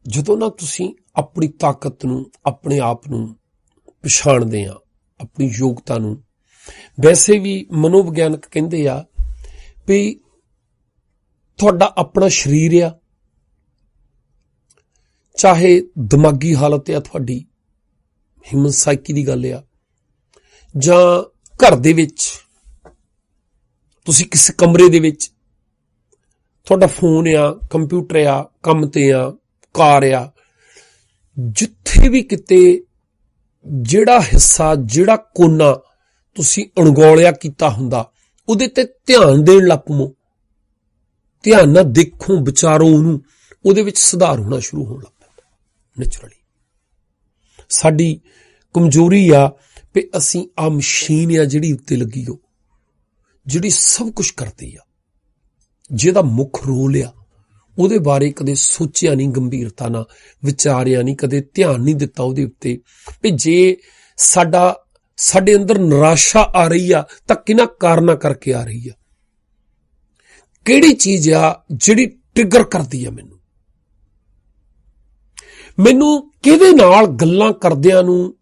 ਜਦੋਂ ਨਾ ਤੁਸੀਂ ਆਪਣੀ ਤਾਕਤ ਨੂੰ, ਆਪਣੇ ਆਪ ਨੂੰ ਪਛਾਣਦੇ ਆ, ਆਪਣੀ ਯੋਗਤਾ ਨੂੰ, ਵੈਸੇ ਵੀ ਮਨੋਵਿਗਿਆਨਕ ਕਹਿੰਦੇ ਆ ਵੀ ਤੁਹਾਡਾ ਆਪਣਾ ਸਰੀਰ ਆ, ਚਾਹੇ ਦਿਮਾਗੀ ਹਾਲਤ ਆ, ਤੁਹਾਡੀ ਹਿਊਮਨ ਸਾਈਕੀ ਦੀ ਗੱਲ ਆ, ਜਾਂ ਘਰ ਦੇ ਵਿੱਚ ਤੁਸੀਂ ਕਿਸੇ ਕਮਰੇ ਦੇ ਵਿੱਚ ਤੁਹਾਡਾ ਫੋਨ ਆ, ਕੰਪਿਊਟਰ ਆ, ਕੰਮ ਤੇ ਆ, ਕਾਰ ਆ, ਜਿੱਥੇ ਵੀ ਕਿਤੇ ਜਿਹੜਾ ਹਿੱਸਾ, ਜਿਹੜਾ ਕੋਨਾ ਤੁਸੀਂ ਅਣਗੌਲਿਆ ਕੀਤਾ ਹੁੰਦਾ, ਉਹਦੇ ਤੇ ਧਿਆਨ ਦੇਣ ਲੱਗ ਪਵੋ, ਧਿਆਨ ਨਾਲ ਦੇਖੋ, ਵਿਚਾਰੋ ਉਹਨੂੰ, ਉਹਦੇ ਵਿੱਚ ਸੁਧਾਰ ਹੋਣਾ ਸ਼ੁਰੂ ਹੋਣ ਲੱਗ ਪੈਂਦਾ ਨੈਚੁਰਲੀ। ਸਾਡੀ ਕਮਜ਼ੋਰੀ ਆ ਵੀ ਅਸੀਂ ਆ ਮਸ਼ੀਨ ਆ ਜਿਹੜੀ ਉੱਤੇ ਲੱਗੀ ਹੋ, ਜਿਹੜੀ ਸਭ ਕੁਝ ਕਰਦੀ ਆ, ਜਿਹਦਾ ਮੁੱਖ ਰੋਲ ਆ, ਉਹਦੇ ਬਾਰੇ ਕਦੇ ਸੋਚਿਆ ਨਹੀਂ, ਗੰਭੀਰਤਾ ਨਾਲ ਵਿਚਾਰਿਆ ਨਹੀਂ, ਕਦੇ ਧਿਆਨ ਨਹੀਂ ਦਿੱਤਾ ਉਹਦੇ ਉੱਤੇ ਵੀ ਜੇ ਸਾਡੇ ਅੰਦਰ ਨਿਰਾਸ਼ਾ ਆ ਰਹੀ ਆ ਤਾਂ ਕਿਹਨਾਂ ਕਾਰਨਾਂ ਕਰਕੇ ਆ ਰਹੀ ਆ, ਕਿਹੜੀ ਚੀਜ਼ ਆ ਜਿਹੜੀ ਟ੍ਰਿਗਰ ਕਰਦੀ ਆ ਮੈਨੂੰ ਕਿਹਦੇ ਨਾਲ ਗੱਲਾਂ ਕਰਦਿਆਂ ਨੂੰ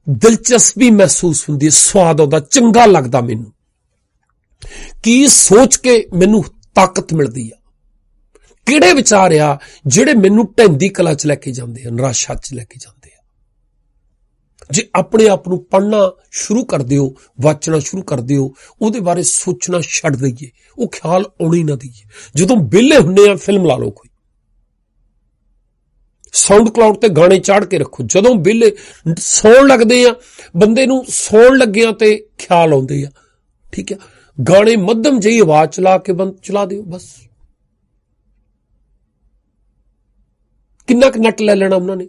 ਦਿਲਚਸਪੀ ਮਹਿਸੂਸ ਹੁੰਦੀ ਹੈ, ਸਵਾਦ ਆਉਂਦਾ, ਚੰਗਾ ਲੱਗਦਾ, ਮੈਨੂੰ ਕੀ ਸੋਚ ਕੇ ਮੈਨੂੰ ਤਾਕਤ ਮਿਲਦੀ ਆ, ਕਿਹੜੇ ਵਿਚਾਰ ਆ ਜਿਹੜੇ ਮੈਨੂੰ ਢਹਿੰਦੀ ਕਲਾ ਚ ਲੈ ਕੇ ਜਾਂਦੇ ਆ, ਨਿਰਾਸ਼ਾ ਚ ਲੈ ਕੇ ਜਾਂਦੇ ਆ। ਜੇ ਆਪਣੇ ਆਪ ਨੂੰ ਪੜ੍ਹਨਾ ਸ਼ੁਰੂ ਕਰ ਦਿਓ, ਵਾਚਣਾ ਸ਼ੁਰੂ ਕਰ ਦਿਓ, ਉਹਦੇ ਬਾਰੇ ਸੋਚਣਾ ਛੱਡ ਦਈਏ, ਉਹ ਖਿਆਲ ਆਉਣੀ ਨਾ ਦਈਏ। ਜਦੋਂ ਵਿਹਲੇ ਹੁੰਦੇ ਆ, ਫਿਲਮ ਲਾ ਲਓ, ਕੋਈ ਸਾਊਂਡ ਕਲਾਊਡ ਤੇ ਗਾਣੇ ਚਾੜ ਕੇ ਰੱਖੋ, ਜਦੋਂ ਵਿਹਲੇ ਸੌਣ ਲੱਗਦੇ ਆ, ਬੰਦੇ ਨੂੰ ਸੌਣ ਲੱਗਿਆਂ ਤੇ ਖਿਆਲ ਆਉਂਦੇ ਆ, ਠੀਕ ਆ, ਗਾਣੇ ਮੱਧਮ ਜਿਹੀ ਆਵਾਜ਼ ਚਲਾ ਕੇ ਚਲਾ ਦਿਓ, ਬਸ। ਕਿੰਨਾ ਕੁ ਨੈਟ ਲੈ ਲੈਣਾ ਉਹਨਾਂ ਨੇ,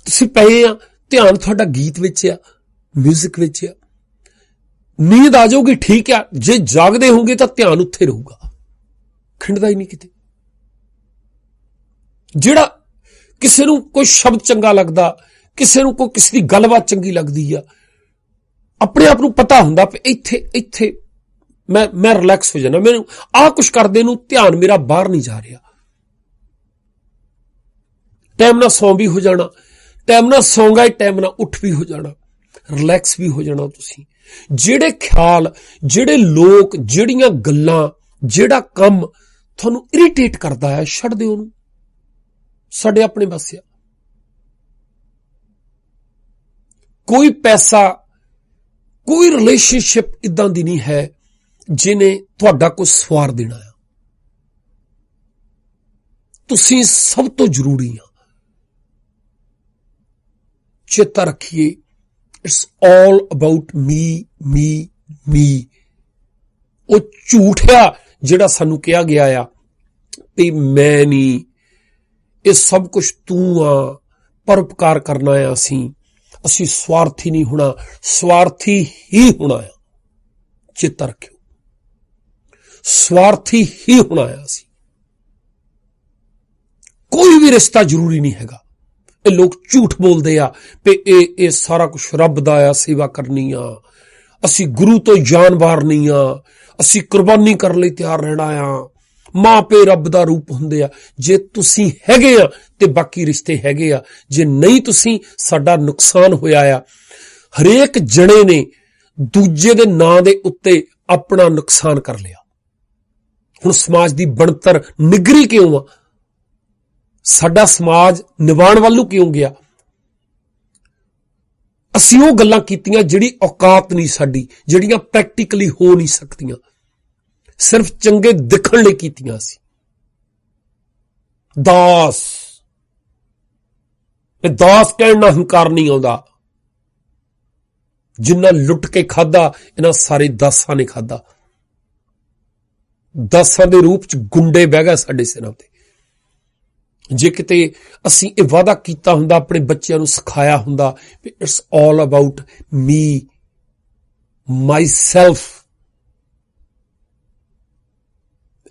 ਤੁਸੀਂ ਪਏ ਆ, ਧਿਆਨ ਤੁਹਾਡਾ ਗੀਤ ਵਿੱਚ ਆ, ਮਿਊਜ਼ਿਕ ਵਿੱਚ ਆ, ਨੀਂਦ ਆ ਜਾਊਗੀ, ਠੀਕ ਆ, ਜੇ ਜਾਗਦੇ ਹੋਗੇ ਤਾਂ ਧਿਆਨ ਉੱਥੇ ਰਹੂਗਾ, ਖਿੰਡਦਾ ਹੀ ਨਹੀਂ ਕਿਤੇ। ਜਿਹੜਾ ਕਿਸੇ ਨੂੰ ਕੋਈ ਸ਼ਬਦ ਚੰਗਾ ਲੱਗਦਾ, ਕਿਸੇ ਨੂੰ ਕੋਈ ਕਿਸੇ ਦੀ ਗੱਲਬਾਤ ਚੰਗੀ ਲੱਗਦੀ ਆ, ਆਪਣੇ ਆਪ ਨੂੰ ਪਤਾ ਹੁੰਦਾ ਵੀ ਇੱਥੇ ਮੈਂ ਰਿਲੈਕਸ ਹੋ ਜਾਣਾ, ਮੈਨੂੰ ਆਹ ਕੁਛ ਕਰਦੇ ਨੂੰ ਧਿਆਨ ਮੇਰਾ ਬਾਹਰ ਨਹੀਂ ਜਾ ਰਿਹਾ, ਟਾਈਮ ਨਾਲ ਸੌਂ ਵੀ ਹੋ ਜਾਣਾ, ਟਾਈਮ ਨਾਲ ਸੌਂ ਗਏ, ਟਾਈਮ ਨਾਲ ਉੱਠ ਵੀ ਹੋ ਜਾਣਾ, ਰਿਲੈਕਸ ਵੀ ਹੋ ਜਾਣਾ ਤੁਸੀਂ। ਜਿਹੜੇ ਖਿਆਲ, ਜਿਹੜੇ ਲੋਕ, ਜਿਹੜੀਆਂ ਗੱਲਾਂ, ਜਿਹੜਾ ਕੰਮ ਤੁਹਾਨੂੰ ਇਰੀਟੇਟ ਕਰਦਾ ਹੈ, ਛੱਡ ਦਿਓ ਉਹਨੂੰ, ਸਾਡੇ ਆਪਣੇ ਪਾਸੇ ਆ। ਕੋਈ ਪੈਸਾ, ਕੋਈ ਰਿਲੇਸ਼ਨਸ਼ਿਪ ਇਦਾਂ ਦੀ ਨਹੀਂ ਹੈ ਜਿਹਨੇ ਤੁਹਾਡਾ ਕੋਈ ਸਵਾਰ ਦੇਣਾ ਆ। ਤੁਸੀਂ ਸਭ ਤੋਂ ਜ਼ਰੂਰੀ ਆ, ਚੇਤਾ ਰੱਖੀਏ, ਇਟਸ ਆਲ ਅਬਾਊਟ ਮੀ। ਉਹ ਝੂਠ ਆ ਜਿਹੜਾ ਸਾਨੂੰ ਕਿਹਾ ਗਿਆ ਆ ਵੀ ਮੈਂ ਨਹੀਂ, ਇਹ ਸਭ ਕੁਝ ਤੂੰ ਆ, ਪਰਉਪਕਾਰ ਕਰਨਾ ਆ, ਅਸੀਂ ਸਵਾਰਥੀ ਨਹੀਂ ਹੋਣਾ, ਸਵਾਰਥੀ ਹੀ ਹੋਣਾ ਆ। ਚੇਤਾ ਰੱਖਿਓ, ਸਵਾਰਥੀ ਹੀ ਹੋਣਾ ਆ ਅਸੀਂ। ਕੋਈ ਵੀ ਰਿਸ਼ਤਾ ਜ਼ਰੂਰੀ ਨਹੀਂ ਹੈਗਾ। ਇਹ ਲੋਕ ਝੂਠ ਬੋਲਦੇ ਆ ਵੀ ਇਹ ਸਾਰਾ ਕੁਝ ਰੱਬ ਦਾ ਆ, ਸੇਵਾ ਕਰਨੀ ਆ, ਅਸੀਂ ਗੁਰੂ ਤੋਂ ਜਾਨ ਵਾਰਨੀ ਆ, ਅਸੀਂ ਕੁਰਬਾਨੀ ਕਰਨ ਲਈ ਤਿਆਰ ਰਹਿਣਾ ਆ, ਮਾਂ ਪਿਓ ਰੱਬ ਦਾ ਰੂਪ ਹੁੰਦੇ ਆ। ਜੇ ਤੁਸੀਂ ਹੈਗੇ ਆ ਤੇ ਬਾਕੀ ਰਿਸ਼ਤੇ ਹੈਗੇ ਆ, ਜੇ ਨਹੀਂ ਤੁਸੀਂ, ਸਾਡਾ ਨੁਕਸਾਨ ਹੋਇਆ ਆ। ਹਰੇਕ ਜਣੇ ਨੇ ਦੂਜੇ ਦੇ ਨਾਂ ਦੇ ਉੱਤੇ ਆਪਣਾ ਨੁਕਸਾਨ ਕਰ ਲਿਆ। ਹੁਣ ਸਮਾਜ ਦੀ ਬਣਤਰ ਨਿਗਰੀ ਕਿਉਂ ਆ? ਸਾਡਾ ਸਮਾਜ ਨਿਵਾਣ ਵੱਲ ਨੂੰ ਕਿਉਂ ਗਿਆ? ਅਸੀਂ ਉਹ ਗੱਲਾਂ ਕੀਤੀਆਂ ਜਿਹੜੀ ਔਕਾਤ ਨਹੀਂ ਸਾਡੀ, ਜਿਹੜੀਆਂ ਪ੍ਰੈਕਟੀਕਲੀ ਹੋ ਨਹੀਂ ਸਕਦੀਆਂ, ਸਿਰਫ ਚੰਗੇ ਦਿਖਣ ਲਈ ਕੀਤੀਆਂ ਸੀ। ਦਾਸ ਕਹਿਣ ਨਾਲ ਹੰਕਾਰ ਨਹੀਂ ਆਉਂਦਾ। ਜਿੰਨਾ ਲੁੱਟ ਕੇ ਖਾਦਾ, ਇਹਨਾਂ ਸਾਰੇ ਦਾਸਾਂ ਨੇ ਖਾਦਾ। ਦਾਸਾਂ ਦੇ ਰੂਪ ਚ ਗੁੰਡੇ ਬਹਿ ਗਏ ਸਾਡੇ ਸਿਰਾਂ ਤੇ। ਜੇ ਕਿਤੇ ਅਸੀਂ ਇਹ ਵਾਅਦਾ ਕੀਤਾ ਹੁੰਦਾ, ਆਪਣੇ ਬੱਚਿਆਂ ਨੂੰ ਸਿਖਾਇਆ ਹੁੰਦਾ ਵੀ it's all about me, myself,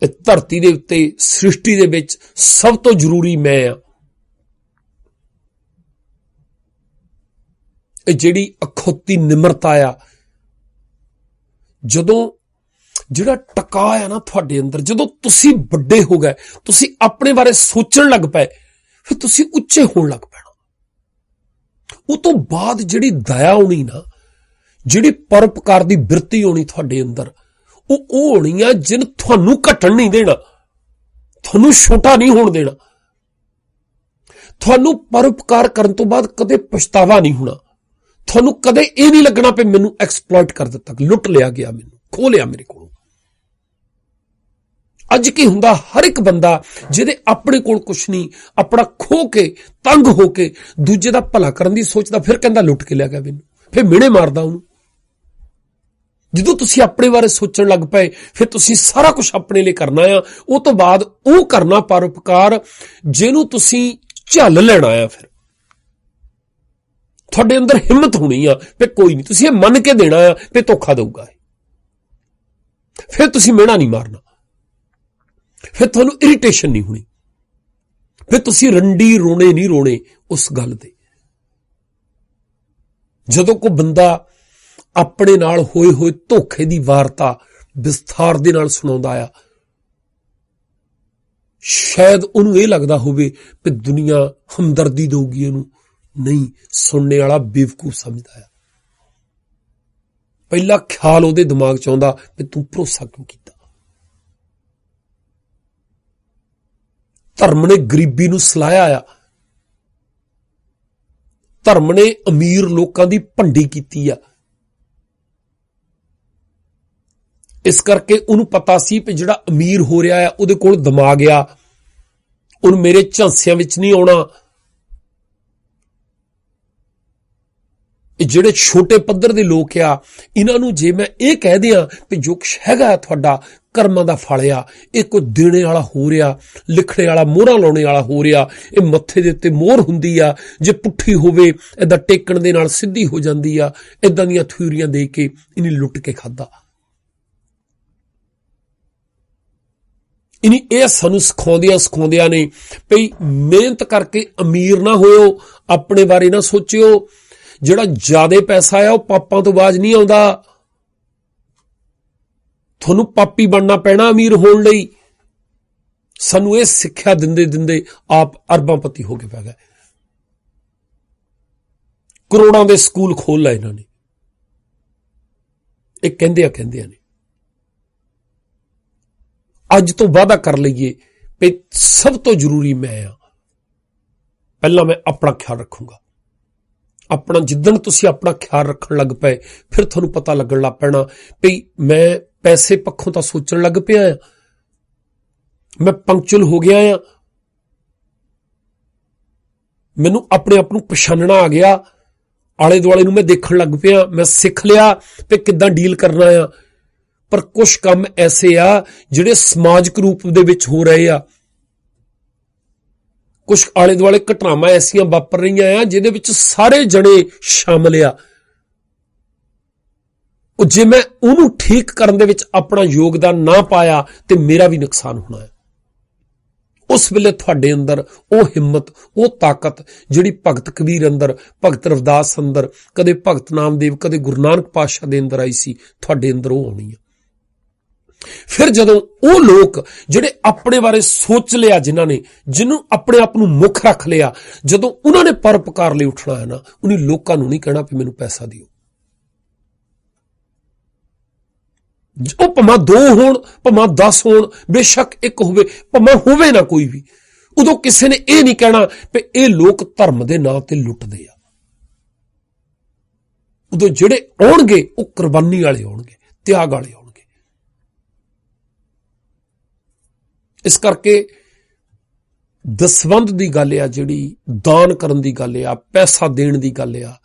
ਇਹ ਧਰਤੀ ਦੇ ਉੱਤੇ, ਸ੍ਰਿਸ਼ਟੀ ਦੇ ਵਿੱਚ ਸਭ ਤੋਂ ਜ਼ਰੂਰੀ ਮੈਂ ਆ। ਇਹ ਜਿਹੜੀ ਅਖੌਤੀ ਨਿਮਰਤਾ ਆ, ਜਿਹੜਾ ਟਕਾ ਆ ਨਾ ਤੁਹਾਡੇ ਅੰਦਰ, ਜਦੋਂ ਤੁਸੀਂ ਵੱਡੇ ਹੋ ਗਏ, ਤੁਸੀਂ ਆਪਣੇ ਬਾਰੇ ਸੋਚਣ ਲੱਗ ਪਏ, ਫਿਰ ਤੁਸੀਂ ਉੱਚੇ ਹੋਣ ਲੱਗ ਪੈਣਾ। ਉਹ ਤੋਂ ਬਾਅਦ ਜਿਹੜੀ ਦਇਆ ਆਉਣੀ ਨਾ, ਜਿਹੜੀ ਪਰਉਪਕਾਰ ਦੀ ਬਿਰਤੀ ਆਉਣੀ ਤੁਹਾਡੇ ਅੰਦਰ, ਉਹ ਹੋਣੀ ਆ ਜਿਹਨ ਤੁਹਾਨੂੰ ਘਟਣ ਨਹੀਂ ਦੇਣਾ, ਤੁਹਾਨੂੰ ਛੋਟਾ ਨਹੀਂ ਹੋਣ ਦੇਣਾ। ਤੁਹਾਨੂੰ ਪਰਉਪਕਾਰ ਕਰਨ ਤੋਂ ਬਾਅਦ ਕਦੇ ਪਛਤਾਵਾ ਨਹੀਂ ਹੋਣਾ। ਤੁਹਾਨੂੰ ਕਦੇ ਇਹ ਨਹੀਂ ਲੱਗਣਾ ਕਿ ਮੈਨੂੰ ਐਕਸਪਲੋਇਟ ਕਰ ਦਿੱਤਾ, ਲੁੱਟ ਲਿਆ ਗਿਆ, ਮੈਨੂੰ ਖੋਹ ਲਿਆ ਮੇਰੇ ਕੋਲੋਂ। ਅੱਜ ਕੀ ਹੁੰਦਾ, ਹਰ ਇੱਕ ਬੰਦਾ ਜਿਹਦੇ ਆਪਣੇ ਕੋਲ ਕੁਛ ਨਹੀਂ, ਆਪਣਾ ਖੋ ਕੇ ਤੰਗ ਹੋ ਕੇ ਦੂਜੇ ਦਾ ਭਲਾ ਕਰਨ ਦੀ ਸੋਚਦਾ, ਫਿਰ ਕਹਿੰਦਾ ਲੁੱਟ ਕੇ ਲਿਆ ਗਿਆ ਮੈਨੂੰ, ਫਿਰ ਮਿਹਣੇ ਮਾਰਦਾ ਉਹਨੂੰ। ਜਦੋਂ ਤੁਸੀਂ ਆਪਣੇ ਬਾਰੇ ਸੋਚਣ ਲੱਗ ਪਏ, ਫਿਰ ਤੁਸੀਂ ਸਾਰਾ ਕੁਝ ਆਪਣੇ ਲਈ ਕਰਨਾ ਆ। ਉਹ ਤੋਂ ਬਾਅਦ ਉਹ ਕਰਨਾ ਪਰਉਪਕਾਰ ਜਿਹਨੂੰ ਤੁਸੀਂ ਝੱਲ ਲੈਣਾ ਆ। ਫਿਰ ਤੁਹਾਡੇ ਅੰਦਰ ਹਿੰਮਤ ਹੋਣੀ ਆ ਕਿ ਕੋਈ ਨਹੀਂ, ਤੁਸੀਂ ਇਹ ਮੰਨ ਕੇ ਦੇਣਾ ਆ ਕਿ ਧੋਖਾ ਦਊਗਾ, ਫਿਰ ਤੁਸੀਂ ਮਿਹਣਾ ਨਹੀਂ ਮਾਰਨਾ, ਫਿਰ ਤੁਹਾਨੂੰ ਇਰੀਟੇਸ਼ਨ ਨਹੀਂ ਹੋਣੀ, ਫਿਰ ਤੁਸੀਂ ਰੰਡੀ ਰੋਣੇ ਨਹੀਂ ਰੋਣੇ ਉਸ ਗੱਲ ਤੇ। ਜਦੋਂ ਕੋਈ ਬੰਦਾ ਆਪਣੇ ਨਾਲ ਹੋਏ ਹੋਏ ਧੋਖੇ ਦੀ ਵਾਰਤਾ ਵਿਸਥਾਰ ਦੇ ਨਾਲ ਸੁਣਾਉਂਦਾ ਆ, ਸ਼ਾਇਦ ਉਹਨੂੰ ਇਹ ਲੱਗਦਾ ਹੋਵੇ ਕਿ ਦੁਨੀਆ ਹਮਦਰਦੀ ਦੇਊਗੀ ਇਹਨੂੰ, ਨਹੀਂ, ਸੁਣਨੇ ਵਾਲਾ ਬੇਵਕੂਫ ਸਮਝਦਾ ਆ। ਪਹਿਲਾ ਖਿਆਲ ਉਹਦੇ ਦਿਮਾਗ ਚ ਆਉਂਦਾ ਕਿ ਤੂੰ ਭਰੋਸਾ ਕਿਉਂ ਕੀਤਾ। ਧਰਮ ਨੇ ਗਰੀਬੀ ਨੂੰ ਸਲਾਹਿਆ ਆ, ਧਰਮ ਨੇ ਅਮੀਰ ਲੋਕਾਂ ਦੀ ਭੰਡੀ ਕੀਤੀ ਆ। ਇਸ ਕਰਕੇ ਉਹਨੂੰ ਪਤਾ ਸੀ ਕਿ ਜਿਹੜਾ ਅਮੀਰ ਹੋ ਰਿਹਾ ਆ ਉਹਦੇ ਕੋਲ ਦਿਮਾਗ ਆ, ਉਹਨੂੰ ਮੇਰੇ ਝਾਂਸਿਆਂ ਵਿੱਚ ਨਹੀਂ ਆਉਣਾ। ਜਿਹੜੇ ਛੋਟੇ ਪੱਧਰ ਦੇ ਲੋਕ ਆ, ਇਹਨਾਂ ਨੂੰ ਜੇ ਮੈਂ ਇਹ ਕਹਿ ਦਿਆਂ ਕਿ ਜੋ ਕੁਛ ਹੈਗਾ ਤੁਹਾਡਾ ਕਰਮਾਂ ਦਾ ਫਲ ਆ, ਇਹ ਕੋਈ ਦੇਣੇ ਵਾਲਾ ਹੋ ਰਿਹਾ, ਲਿਖਣੇ ਵਾਲਾ, ਮੋਹਰਾਂ ਲਾਉਣੇ ਵਾਲਾ ਹੋ ਰਿਹਾ, ਇਹ ਮੱਥੇ ਦੇ ਉੱਤੇ ਮੋਹਰ ਹੁੰਦੀ ਆ, ਜੇ ਪੁੱਠੀ ਹੋਵੇ ਏਦਾਂ ਟੇਕਣ ਦੇ ਨਾਲ ਸਿੱਧੀ ਹੋ ਜਾਂਦੀ ਆ, ਏਦਾਂ ਦੀਆਂ ਥਿਊਰੀਆਂ ਦੇ ਕੇ ਇਹਨੇ ਲੁੱਟ ਕੇ ਖਾਦਾ। ਇਹ ਸਾਨੂੰ ਸਿਖਾਉਂਦਿਆਂ ਨੇ ਭਈ ਮਿਹਨਤ ਕਰਕੇ ਅਮੀਰ ਨਾ ਹੋਇਓ, ਆਪਣੇ ਬਾਰੇ ਨਾ ਸੋਚਿਓ। ਜਿਹੜਾ ਜ਼ਿਆਦਾ ਪੈਸਾ ਆ ਉਹ ਪਾਪਾਂ ਤੋਂ ਬਾਜ ਨਹੀਂ ਆਉਂਦਾ, ਤੁਹਾਨੂੰ ਪਾਪੀ ਬਣਨਾ ਪੈਣਾ ਅਮੀਰ ਹੋਣ ਲਈ। ਸਾਨੂੰ ਇਹ ਸਿੱਖਿਆ ਦਿੰਦੇ ਦਿੰਦੇ ਆਪ ਅਰਬਾਂਪਤੀ ਹੋ ਕੇ ਪੈ ਗਏ। ਕਰੋੜਾਂ ਦੇ ਸਕੂਲ ਖੋਲ ਲਏ ਇਹਨਾਂ ਨੇ, ਇਹ ਕਹਿੰਦਿਆਂ ਨੇ। ਅੱਜ ਤੋਂ ਵਾਅਦਾ ਕਰ ਲਈਏ ਕਿ ਸਭ ਤੋਂ ਜ਼ਰੂਰੀ ਮੈਂ ਆ, ਪਹਿਲਾਂ ਮੈਂ ਆਪਣਾ ਖਿਆਲ ਰੱਖੂੰਗਾ। ਆਪਣਾ ਜਿੱਦਣ ਤੁਸੀਂ ਆਪਣਾ ਖਿਆਲ ਰੱਖਣ ਲੱਗ ਪਏ, ਫਿਰ ਤੁਹਾਨੂੰ ਪਤਾ ਲੱਗਣ ਲੱਗ ਪੈਣਾ ਵੀ ਮੈਂ ਪੈਸੇ ਪੱਖੋਂ ਤਾਂ ਸੋਚਣ ਲੱਗ ਪਿਆ ਆ, ਮੈਂ ਪੰਕਚੁਅਲ ਹੋ ਗਿਆ ਆ, ਮੈਨੂੰ ਆਪਣੇ ਆਪ ਨੂੰ ਪਛਾਣਨਾ ਆ ਗਿਆ, ਆਲੇ ਦੁਆਲੇ ਨੂੰ ਮੈਂ ਦੇਖਣ ਲੱਗ ਪਿਆ, ਮੈਂ ਸਿੱਖ ਲਿਆ ਕਿ ਕਿੱਦਾਂ ਡੀਲ ਕਰਨਾ ਆ। ਪਰ ਕੁਝ ਕੰਮ ਐਸੇ ਆ ਜਿਹੜੇ ਸਮਾਜਿਕ ਰੂਪ ਦੇ ਵਿੱਚ ਹੋ ਰਹੇ ਆ, ਕੁਝ ਆਲੇ ਦੁਆਲੇ ਘਟਨਾਵਾਂ ਐਸੀਆਂ ਵਾਪਰ ਰਹੀਆਂ ਆ ਜਿਹਦੇ ਵਿੱਚ ਸਾਰੇ ਜਣੇ ਸ਼ਾਮਲ ਆ। ਉਹ ਜੇ ਮੈਂ ਉਹਨੂੰ ਠੀਕ ਕਰਨ ਦੇ ਵਿੱਚ ਆਪਣਾ ਯੋਗਦਾਨ ਨਾ ਪਾਇਆ ਤੇ ਮੇਰਾ ਵੀ ਨੁਕਸਾਨ ਹੋਣਾ ਹੈ। ਉਸ ਵੇਲੇ ਤੁਹਾਡੇ ਅੰਦਰ ਉਹ ਹਿੰਮਤ, ਉਹ ਤਾਕਤ ਜਿਹੜੀ ਭਗਤ ਕਬੀਰ ਅੰਦਰ, ਭਗਤ ਰਵਿਦਾਸ ਅੰਦਰ, ਕਦੇ ਭਗਤ ਨਾਮਦੇਵ, ਕਦੇ ਗੁਰੂ ਨਾਨਕ ਪਾਤਸ਼ਾਹ ਦੇ ਅੰਦਰ ਆਈ ਸੀ, ਤੁਹਾਡੇ ਅੰਦਰ ਉਹ ਆਉਣੀ ਹੈ। ਫਿਰ ਜਦੋਂ ਉਹ ਲੋਕ ਜਿਹੜੇ ਆਪਣੇ ਬਾਰੇ ਸੋਚ ਲਿਆ, ਜਿਹਨੂੰ ਆਪਣੇ ਆਪ ਨੂੰ ਮੁੱਖ ਰੱਖ ਲਿਆ, ਜਦੋਂ ਉਹਨਾਂ ਨੇ ਪਰਉਪਕਾਰ ਲਈ ਉੱਠਣਾ ਹੈ ਨਾ, ਉਹਨੇ ਲੋਕਾਂ ਨੂੰ ਨਹੀਂ ਕਹਿਣਾ ਵੀ ਮੈਨੂੰ ਪੈਸਾ ਦਿਓ। ਉਹ ਭਾਵੇਂ 2 ਹੋਣ, ਭਾਵੇਂ 10 ਹੋਣ, ਬੇਸ਼ੱਕ ਇੱਕ ਹੋਵੇ, ਭਾਵੇਂ ਹੋਵੇ ਨਾ ਕੋਈ ਵੀ, ਉਦੋਂ ਕਿਸੇ ਨੇ ਇਹ ਨਹੀਂ ਕਹਿਣਾ ਵੀ ਇਹ ਲੋਕ ਧਰਮ ਦੇ ਨਾਂ ਤੇ ਲੁੱਟਦੇ ਆ। ਉਦੋਂ ਜਿਹੜੇ ਆਉਣਗੇ ਉਹ ਕੁਰਬਾਨੀ ਵਾਲੇ ਆਉਣਗੇ, ਤਿਆਗ ਵਾਲੇ ਆਉਣਗੇ। ਇਸ ਕਰਕੇ ਦਸਵੰਧ ਦੀ ਗੱਲ ਆ, ਜਿਹੜੀ ਦਾਨ ਕਰਨ ਦੀ ਗੱਲ ਆ, ਪੈਸਾ ਦੇਣ ਦੀ ਗੱਲ ਆ,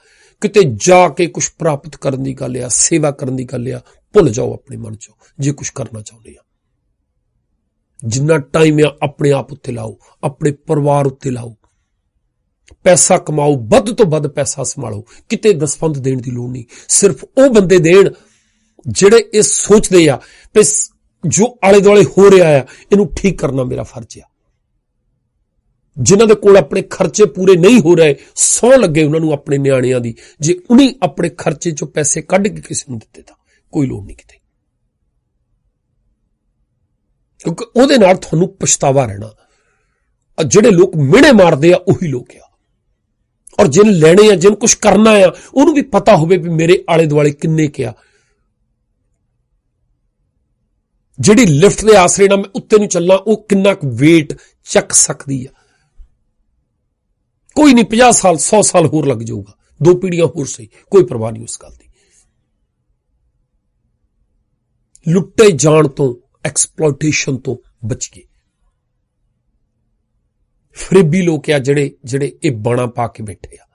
ਕਿਤੇ ਜਾ ਕੇ ਕੁਝ ਪ੍ਰਾਪਤ ਕਰਨ ਦੀ ਗੱਲ ਆ, ਸੇਵਾ ਕਰਨ ਦੀ ਗੱਲ ਆ, ਭੁੱਲ ਜਾਓ ਆਪਣੇ ਮਨ ਚੋਂ ਜੇ ਕੁਝ ਕਰਨਾ ਚਾਹੁੰਦੇ ਆ। ਜਿੰਨਾ ਟਾਈਮ ਆ ਆਪਣੇ ਆਪ ਉੱਤੇ ਲਾਓ, ਆਪਣੇ ਪਰਿਵਾਰ ਉੱਤੇ ਲਾਓ, ਪੈਸਾ ਕਮਾਓ, ਵੱਧ ਤੋਂ ਵੱਧ ਪੈਸਾ ਸੰਭਾਲੋ। ਕਿਤੇ ਦਸਵੰਧ ਦੇਣ ਦੀ ਲੋੜ ਨਹੀਂ। ਸਿਰਫ ਉਹ ਬੰਦੇ ਦੇਣ ਜਿਹੜੇ ਇਹ ਸੋਚਦੇ ਆ ਕਿ ਜੋ ਆਲੇ ਦੁਆਲੇ ਹੋ ਰਿਹਾ ਆ ਇਹਨੂੰ ਠੀਕ ਕਰਨਾ ਮੇਰਾ ਫਰਜ਼ ਆ। ਜਿਨ੍ਹਾਂ ਦੇ ਕੋਲ ਆਪਣੇ ਖਰਚੇ ਪੂਰੇ ਨਹੀਂ ਹੋ ਰਹੇ, ਸਹੁੰ ਲੱਗੇ ਉਹਨਾਂ ਨੂੰ ਆਪਣੇ ਨਿਆਣਿਆਂ ਦੀ, ਜੇ ਉਹਨੇ ਆਪਣੇ ਖਰਚੇ ਚੋਂ ਪੈਸੇ ਕੱਢ ਕੇ ਕਿਸੇ ਨੂੰ ਦਿੱਤੇ ਤਾਂ ਕੋਈ ਲੋੜ ਨਹੀਂ ਕਿਤੇ। क्योंकि ਉਹਦੇ ਨਾਲ ਤੁਹਾਨੂੰ ਪਛਤਾਵਾ ਰਹਿਣਾ। ਜਿਹੜੇ ਲੋਕ ਮਿਹਣੇ ਮਾਰਦੇ ਆ ਉਹੀ ਲੋਕ ਆ, ਔਰ ਜਿਨ ਲੈਣੇ ਆ, ਜਿਨ ਕੁਝ ਕਰਨਾ ਆ, ਉਹਨੂੰ ਵੀ ਪਤਾ ਹੋਵੇ ਵੀ ਮੇਰੇ ਆਲੇ ਦੁਆਲੇ ਕਿੰਨੇ ਕਿਆ। ਜਿਹੜੀ ਲਿਫਟ ਦੇ ਆਸਰੇ ਨਾਲ ਮੈਂ ਉੱਤੇ ਨੂੰ ਚੱਲਾਂ, ਉਹ ਕਿੰਨਾ ਕੁ ਵੇਟ ਚੱਕ ਸਕਦੀ ਆ। ਕੋਈ ਨਹੀਂ 50 ਸਾਲ 100 ਸਾਲ ਹੋਰ ਲੱਗ ਜਾਊਗਾ, 2 ਪੀੜ੍ਹੀਆਂ ਹੋਰ ਸਹੀ, ਕੋਈ ਪਰਵਾਹ ਨਹੀਂ ਉਸ ਗੱਲ ਦੀ। ਲੁੱਟੇ ਜਾਣ ਤੋਂ, ਐਕਸਪਲੋਇਟੇਸ਼ਨ ਤੋਂ ਬਚ ਗਏ। ਫਰੇਬੀ ਲੋਕ ਆ ਜਿਹੜੇ ਇਹ ਬਾਣਾ ਪਾ ਕੇ ਬੈਠੇ ਆ।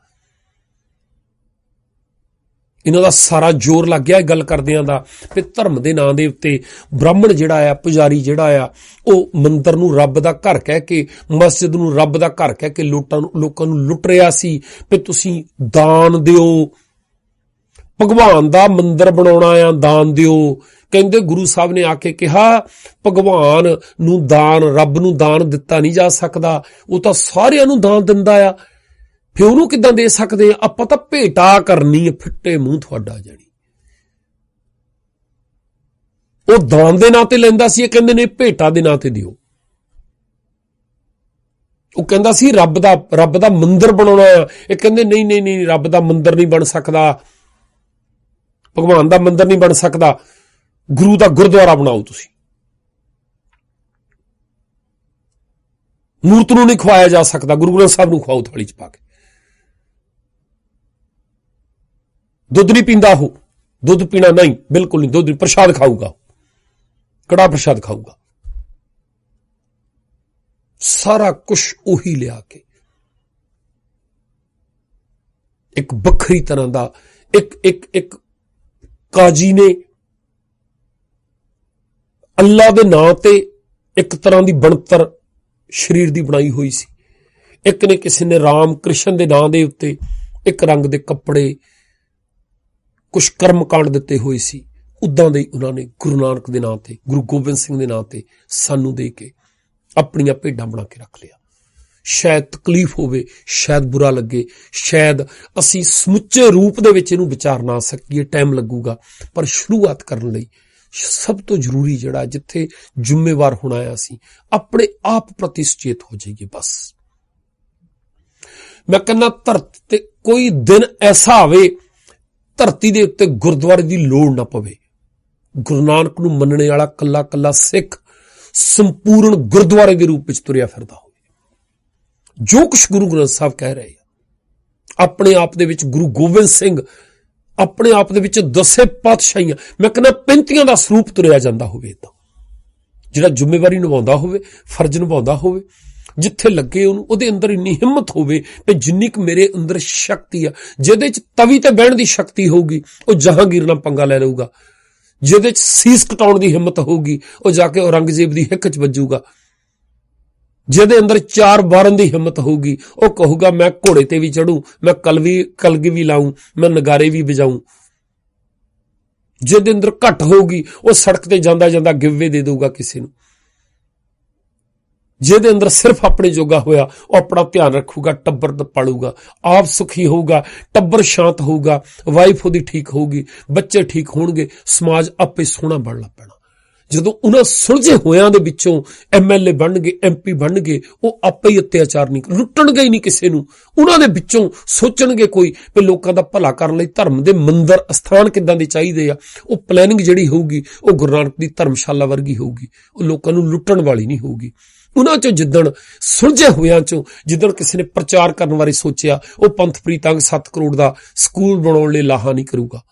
ਇਹਨਾਂ ਦਾ ਸਾਰਾ ਜ਼ੋਰ ਲੱਗ ਗਿਆ ਗੱਲ ਕਰਦਿਆਂ ਦਾ ਵੀ ਧਰਮ ਦੇ ਨਾਂ ਦੇ ਉੱਤੇ ਬ੍ਰਾਹਮਣ ਜਿਹੜਾ ਆ, ਪੁਜਾਰੀ ਜਿਹੜਾ ਆ, ਉਹ ਮੰਦਰ ਨੂੰ ਰੱਬ ਦਾ ਘਰ ਕਹਿ ਕੇ, ਮਸਜਿਦ ਨੂੰ ਰੱਬ ਦਾ ਘਰ ਕਹਿ ਕੇ ਲੋਕਾਂ ਨੂੰ ਲੁੱਟ ਰਿਹਾ ਸੀ ਵੀ ਤੁਸੀਂ ਦਾਨ ਦਿਓ, ਭਗਵਾਨ ਦਾ ਮੰਦਰ ਬਣਾਉਣਾ ਆ, ਦਾਨ ਦਿਓ। ਕਹਿੰਦੇ ਗੁਰੂ ਸਾਹਿਬ ਨੇ ਆ ਕੇ ਕਿਹਾ ਭਗਵਾਨ ਨੂੰ ਦਾਨ, ਰੱਬ ਨੂੰ ਦਾਨ ਦਿੱਤਾ ਨਹੀਂ ਜਾ ਸਕਦਾ, ਉਹ ਤਾਂ ਸਾਰਿਆਂ ਨੂੰ ਦਾਨ ਦਿੰਦਾ ਆ, ਫਿਰ ਉਹਨੂੰ ਕਿੱਦਾਂ ਦੇ ਸਕਦੇ ਆ? ਆਪਾਂ ਤਾਂ ਭੇਟਾ ਕਰਨੀ ਹੈ, ਫਿੱਟੇ ਮੂੰਹ ਤੁਹਾਡਾ। ਜਿਹੜੀ ਉਹ ਦਾਨ ਦੇ ਨਾਂ ਤੇ ਲੈਂਦਾ ਸੀ, ਇਹ ਕਹਿੰਦੇ ਨੇ ਭੇਟਾ ਦੇ ਨਾਂ ਤੇ ਦਿਓ। ਉਹ ਕਹਿੰਦਾ ਸੀ ਰੱਬ ਦਾ ਮੰਦਰ ਬਣਾਉਣਾ ਆ, ਇਹ ਕਹਿੰਦੇ ਨਹੀਂ, ਰੱਬ ਦਾ ਮੰਦਰ ਨਹੀਂ ਬਣ ਸਕਦਾ, ਭਗਵਾਨ ਦਾ ਮੰਦਰ ਨਹੀਂ ਬਣ ਸਕਦਾ, ਗੁਰੂ ਦਾ ਗੁਰਦੁਆਰਾ ਬਣਾਓ। ਤੁਸੀਂ ਮੂਰਤ ਨੂੰ ਨਹੀਂ ਖਵਾਇਆ ਜਾ ਸਕਦਾ, ਗੁਰੂ ਗ੍ਰੰਥ ਸਾਹਿਬ ਨੂੰ ਖਵਾਓ ਥਾਲੀ ਚ ਪਾ ਕੇ। ਦੁੱਧ ਨਹੀਂ ਪੀਂਦਾ ਉਹ, ਦੁੱਧ ਪੀਣਾ ਨਹੀਂ, ਬਿਲਕੁਲ ਨਹੀਂ, ਦੁੱਧ ਪ੍ਰਸ਼ਾਦ ਖਾਊਗਾ, ਕੜਾ ਪ੍ਰਸ਼ਾਦ ਖਾਊਗਾ। ਸਾਰਾ ਕੁਛ ਉਹੀ ਲਿਆ ਕੇ ਇੱਕ ਵੱਖਰੀ ਤਰ੍ਹਾਂ ਦਾ ਇੱਕ ਕਾਜੀ ਨੇ ਅੱਲਾ ਦੇ ਨਾਂ ਤੇ ਇੱਕ ਤਰ੍ਹਾਂ ਦੀ ਬਣਤਰ ਸਰੀਰ ਦੀ ਬਣਾਈ ਹੋਈ ਸੀ। ਇੱਕ ਨੇ ਕਿਸੇ ਨੇ ਰਾਮ ਕ੍ਰਿਸ਼ਨ ਦੇ ਨਾਂ ਦੇ ਉੱਤੇ ਇੱਕ ਰੰਗ ਦੇ ਕੱਪੜੇ, ਕੁਛ ਕਰਮ ਕਾਂਡ ਦਿੱਤੇ ਹੋਏ ਸੀ। ਉਦਾਂ ਦੇ ਉਹਨਾਂ ਨੇ ਗੁਰੂ ਨਾਨਕ ਦੇ ਨਾਂ ਤੇ, ਗੁਰੂ ਗੋਬਿੰਦ ਸਿੰਘ ਦੇ ਨਾਂ ਤੇ ਸਾਨੂੰ ਦੇ ਕੇ ਆਪਣੀਆਂ ਭੇਡਾਂ ਬਣਾ ਕੇ ਰੱਖ ਲਿਆ। ਸ਼ਾਇਦ ਤਕਲੀਫ ਹੋਵੇ, ਸ਼ਾਇਦ ਬੁਰਾ ਲੱਗੇ, ਸ਼ਾਇਦ ਅਸੀਂ ਸਮੁੱਚੇ ਰੂਪ ਦੇ ਵਿੱਚ ਇਹਨੂੰ ਵਿਚਾਰ ਨਾ ਸਕੀਏ, ਟਾਈਮ ਲੱਗੂਗਾ। ਪਰ ਸ਼ੁਰੂਆਤ ਕਰਨ ਲਈ ਸਭ ਤੋਂ ਜ਼ਰੂਰੀ ਜਿਹੜਾ, ਜਿੱਥੇ ਜ਼ਿੰਮੇਵਾਰ ਹੋਣਾ ਹੈ, ਅਸੀਂ ਆਪਣੇ ਆਪ ਪ੍ਰਤੀ ਸੁਚੇਤ ਹੋ ਜਾਈਏ। ਬਸ ਮੈਂ ਕਹਿੰਦਾ ਧਰਤੀ ਤੇ ਕੋਈ ਦਿਨ ਐਸਾ ਆਵੇ, ਧਰਤੀ ਦੇ ਉੱਤੇ ਗੁਰਦੁਆਰੇ ਦੀ ਲੋੜ ਨਾ ਪਵੇ। ਗੁਰੂ ਨਾਨਕ ਨੂੰ ਮੰਨਣੇ ਵਾਲਾ ਕੱਲਾ ਕੱਲਾ ਸਿੱਖ ਸੰਪੂਰਨ ਗੁਰਦੁਆਰੇ ਦੇ ਰੂਪ ਵਿੱਚ ਤੁਰਿਆ ਫਿਰਦਾ ਹੋਵੇ। ਜੋ ਕੁਛ ਗੁਰੂ ਗ੍ਰੰਥ ਸਾਹਿਬ ਕਹਿ ਰਹੇ ਆ, ਆਪਣੇ ਆਪ ਦੇ ਵਿੱਚ ਗੁਰੂ ਗੋਬਿੰਦ ਸਿੰਘ ਆਪਣੇ ਆਪ ਦੇ ਵਿੱਚ 10 ਪਾਤਸ਼ਾਹੀਆਂ, ਮੈਂ ਕਹਿੰਦਾ 35 ਦਾ ਸਰੂਪ ਤੁਰਿਆ ਜਾਂਦਾ ਹੋਵੇ। ਤਾਂ ਜਿਹੜਾ ਜ਼ਿੰਮੇਵਾਰੀ ਨਿਭਾਉਂਦਾ ਹੋਵੇ, ਫਰਜ਼ ਨਿਭਾਉਂਦਾ ਹੋਵੇ, ਜਿੱਥੇ ਲੱਗੇ ਉਹਨੂੰ, ਉਹਦੇ ਅੰਦਰ ਇੰਨੀ ਹਿੰਮਤ ਹੋਵੇ ਕਿ ਜਿੰਨੀ ਕੁ ਮੇਰੇ ਅੰਦਰ ਸ਼ਕਤੀ ਆ, ਜਿਹਦੇ ਚ ਤਵੀ ਤੇ ਬਹਿਣ ਦੀ ਸ਼ਕਤੀ ਹੋਊਗੀ, ਉਹ ਜਹਾਂਗੀਰ ਨਾਲ ਪੰਗਾ ਲੈ ਲਊਗਾ। ਜਿਹਦੇ ਚ ਸੀਸ ਕਟਾਉਣ ਦੀ ਹਿੰਮਤ ਹੋਊਗੀ, ਉਹ ਜਾ ਕੇ ਔਰੰਗਜ਼ੇਬ ਦੀ ਹਿੱਕ ਚ ਵੱਜੂਗਾ। ਜਿਹਦੇ ਅੰਦਰ 4 ਵਾਰਨ ਦੀ ਹਿੰਮਤ ਹੋਊਗੀ, ਉਹ ਕਹੂਗਾ ਮੈਂ ਘੋੜੇ ਤੇ ਵੀ ਚੜੂ, ਮੈਂ ਕਲਗੀ ਵੀ ਲਾਊਂ, ਮੈਂ ਨਗਾਰੇ ਵੀ ਵਜਾਊਂ। ਜਿਹਦੇ ਅੰਦਰ ਘੱਟ ਹੋਊਗੀ, ਉਹ ਸੜਕ ਤੇ ਜਾਂਦਾ ਜਾਂਦਾ ਗਿਵਵੇ ਦੇ ਦਊਗਾ ਕਿਸੇ ਨੂੰ। ਜਿਹਦੇ ਅੰਦਰ ਸਿਰਫ ਆਪਣੇ ਜੋਗਾ ਹੋਇਆ, ਉਹ ਆਪਣਾ ਧਿਆਨ ਰੱਖੂਗਾ, ਟੱਬਰ ਪਾਲੂਗਾ, ਆਪ ਸੁਖੀ ਹੋਊਗਾ, ਟੱਬਰ ਸ਼ਾਂਤ ਹੋਊਗਾ, ਵਾਈਫ ਉਹਦੀ ਠੀਕ ਹੋਊਗੀ, ਬੱਚੇ ਠੀਕ ਹੋਣਗੇ, ਸਮਾਜ ਆਪੇ ਸੋਹਣਾ ਬਣਨ ਲੱਗ ਪੈਣਾ। ਜਦੋਂ ਉਹਨਾਂ ਸੁਲਝੇ ਹੋਇਆਂ ਦੇ ਵਿੱਚੋਂ MLA ਬਣਨਗੇ, MP ਬਣਨਗੇ, ਉਹ ਆਪੇ ਹੀ ਅਤਿਆਚਾਰ ਨਹੀਂ, ਲੁੱਟਣਗੇ ਹੀ ਨਹੀਂ ਕਿਸੇ ਨੂੰ। ਉਹਨਾਂ ਦੇ ਵਿੱਚੋਂ ਸੋਚਣਗੇ ਕੋਈ ਵੀ ਲੋਕਾਂ ਦਾ ਭਲਾ ਕਰਨ ਲਈ ਧਰਮ ਦੇ ਮੰਦਰ ਅਸਥਾਨ ਕਿੱਦਾਂ ਦੇ ਚਾਹੀਦੇ ਆ। ਉਹ ਪਲੈਨਿੰਗ ਜਿਹੜੀ ਹੋਊਗੀ, ਉਹ ਗੁਰੂ ਨਾਨਕ ਦੀ ਧਰਮਸ਼ਾਲਾ ਵਰਗੀ ਹੋਊਗੀ, ਉਹ ਲੋਕਾਂ ਨੂੰ ਲੁੱਟਣ ਵਾਲੀ ਨਹੀਂ ਹੋਊਗੀ। ਉਹਨਾਂ ਚੋਂ ਜਿੱਦਣ ਸੁਲਝੇ ਹੋਇਆਂ ਚੋਂ ਜਿੱਦਣ ਕਿਸੇ ਨੇ ਪ੍ਰਚਾਰ ਕਰਨ ਬਾਰੇ ਸੋਚਿਆ, ਉਹ ਪੰਥ ਪ੍ਰੀਤਾਂਗ 7 ਕਰੋੜ ਦਾ ਸਕੂਲ ਬਣਾਉਣ ਲਈ ਲਾਹਾ ਨਹੀਂ ਕਰੂਗਾ,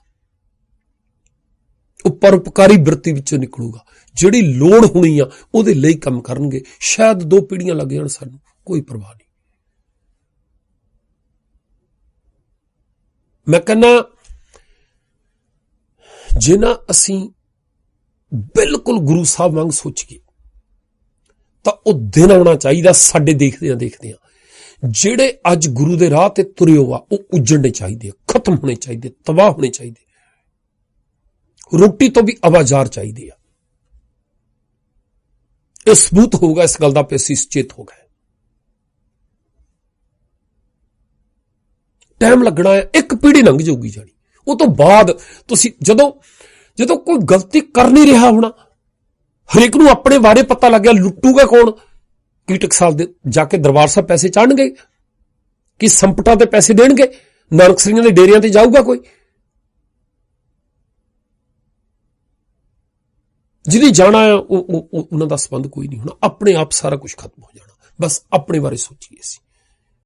ਉਹ ਪਰਉਪਕਾਰੀ ਬਿਰਤੀ ਵਿੱਚੋਂ ਨਿਕਲੂਗਾ। ਜਿਹੜੀ ਲੋੜ ਹੋਣੀ ਆ ਉਹਦੇ ਲਈ ਕੰਮ ਕਰਨਗੇ। ਸ਼ਾਇਦ 2 ਪੀੜ੍ਹੀਆਂ ਲੱਗ ਜਾਣ, ਸਾਨੂੰ ਕੋਈ ਪਰਵਾਹ ਨਹੀਂ। ਮੈਂ ਕਹਿੰਦਾ ਜੇ ਨਾ ਅਸੀਂ ਬਿਲਕੁਲ ਗੁਰੂ ਸਾਹਿਬ ਵਾਂਗ ਸੋਚੀਏ ਤਾਂ ਉਹ ਦਿਨ ਆਉਣਾ ਚਾਹੀਦਾ ਸਾਡੇ ਦੇਖਦਿਆਂ ਜਿਹੜੇ ਅੱਜ ਗੁਰੂ ਦੇ ਰਾਹ ਤੇ ਤੁਰੇ ਹੋ ਆ, ਉਹ ਉਜੜਨੇ ਚਾਹੀਦੇ, ਖਤਮ ਹੋਣੇ ਚਾਹੀਦੇ, ਤਬਾਹ ਹੋਣੇ ਚਾਹੀਦੇ, ਰੋਟੀ ਤੋਂ ਵੀ ਆਵਾਜ਼ਾਰ ਚਾਹੀਦੇ ਆ। ਇਹ ਸਬੂਤ ਹੋਊਗਾ ਇਸ ਗੱਲ ਦਾ ਕਿ ਅਸੀਂ ਸੁਚੇਤ ਹੋ ਗਏ। ਟਾਈਮ ਲੱਗਣਾ ਹੈ, ਇੱਕ ਪੀੜ੍ਹੀ ਲੰਘ ਜਾਊਗੀ ਜਾਣੀ। ਉਹ ਤੋਂ ਬਾਅਦ ਤੁਸੀਂ ਜਦੋਂ ਕੋਈ ਗਲਤੀ ਕਰ ਨਹੀਂ ਰਿਹਾ ਹੋਣਾ, ਹਰੇਕ ਨੂੰ ਆਪਣੇ ਬਾਰੇ ਪਤਾ ਲੱਗ ਗਿਆ। ਲੁੱਟੂਗਾ ਕੌਣ? ਕੀ ਟਕਸਾਲ ਦੇ ਜਾ ਕੇ ਦਰਬਾਰ ਸਾਹਿਬ ਪੈਸੇ ਚਾੜਨਗੇ? ਕਿ ਸੰਪਟਾਂ ਤੇ ਪੈਸੇ ਦੇਣਗੇ? ਨਾਨਕਸਰੀਆਂ ਦੇ ਡੇਰਿਆਂ ਤੇ ਜਾਊਗਾ ਕੋਈ? ਜਿਹਦੀ ਜਾਣਾ ਆ ਉਹਨਾਂ ਦਾ ਸੰਬੰਧ ਕੋਈ ਨਹੀਂ ਹੋਣਾ। ਆਪਣੇ ਆਪ ਸਾਰਾ ਕੁਝ ਖਤਮ ਹੋ ਜਾਣਾ। ਬਸ ਆਪਣੇ ਬਾਰੇ ਸੋਚੀਏ ਅਸੀਂ।